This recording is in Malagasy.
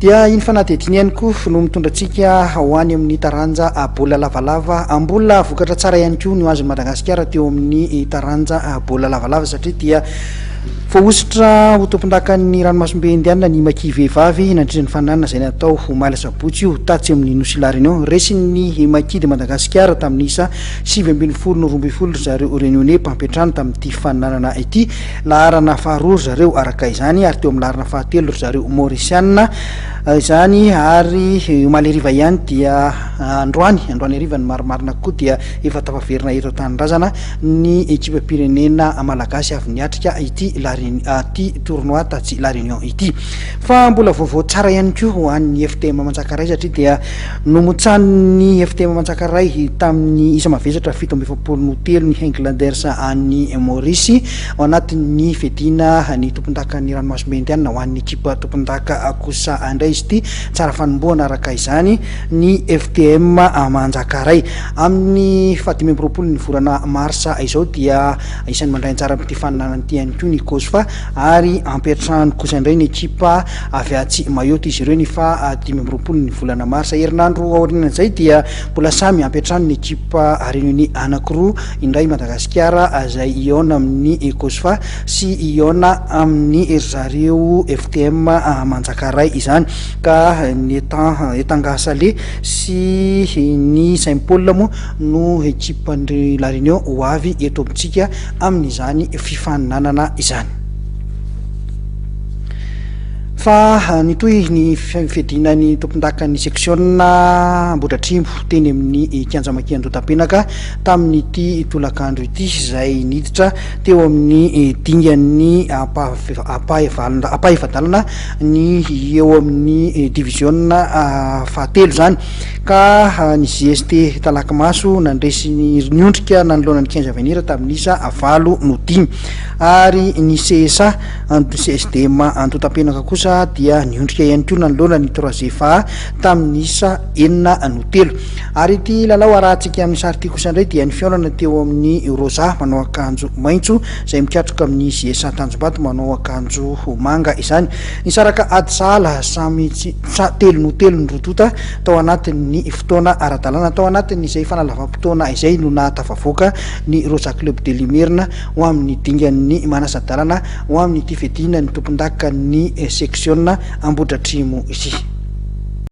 dia iny fanadidiny ihany koa no mitondratsika ho any amin'ny taranja bola lavalava ambola vokatra tsara ihany koa ny azony Madagasikara teo amin'ny taranja bola lavalava satria dia fousitra ho tompon-dakan'ny ranomasombe indiana ny maki-vehivavy nandritra ny fananana izay natao ho maila sabotsy io tatsy amin'ny nosy la réunion resin'ny maki de Madagasikara tamin'ny isa 7 Novembre zareo réunionnais mpampetrano tamin'ity fananana ity laharana faharoa zareo araka izany ary teo amin'ny laharana fahatelo zareo Mauritiana izany ary maleriva ihany dia androany ariva ny marimarina koa dia efa tafaverina eto tanindrazana ny ekipa pirenena malagasy avy niatrika ity ty tournoi tatsy la réunion ity fa mbola vaovao tsara ihany koa ho an'ny FTM Manjakaray satria dia nomotsany FTM Manjakaray tamin'ny isa mavesatra 7 ny Englanders any Maurice ao anatin'ny fedina ny tompon-dakan'ny ranomasombe indiana ho an'ny ekipa tompon-daka kosa andray izy ity tsara fanomboana araka izany ny FTM Manjakaray amin'ny 15 ny volana marsa izao dia isan'ny mandray anjara amin'ity fananana ity ihany koa ny Kosfa ary ampetrahany kosa indray ny ekipa avy atsy Mayotte izy ireo ny fa 15 ny volana marsa herinandro aorianan'izay dia mbola samy ampetrahany ny ekipa réunionnais anankiroa indray Madagasikara izay iona amin'ny Kosfa sy iona amin'ny zareo FTM Manjakaray izany ka ny Etangasale sy ny Saint-Paul moa no ekipa la réunion ho avy eto amintsika amin'izany fifaninanana izany fa nitoy ny fedinany tompon-dakan'ny section Ambohidratrimo teny amin'ny kianja Makian-Dotapenaka tamin'ity tolakandro ity izay niditra teo amin'ny dingan'ny apahevadalana ny eo amin'ny division fahatelo zany ka ny GST Talakimaso nandresy niondrika nanoloana ny 15 avenir tamin'ny isa 9 ary ny CSA CSDM Andotapenaka kosa dia niondrika ihany koa nanoloana ny 3 tamin'ny isa 9 ary ity lalao arahantsika amin'ny sary ity kosa indray dia ny fiaonana teo amin'ny Rosa manao akanjo maitso izay mikatroka amin'ny GSA Tanjombato manao akanjo manga izany nisaraka ady sala samy telo ny rotota tao anatin'ny fotoana ara-dalàna tao anatin'izay fanalavam-potoana izay no nahatafavoaka ny Rosa Club de Limerina ho amin'ny dingan'ny manasa-dalàna ho amin'ny ity fedina ny tompon-daka ny section Ambohidratrimo izy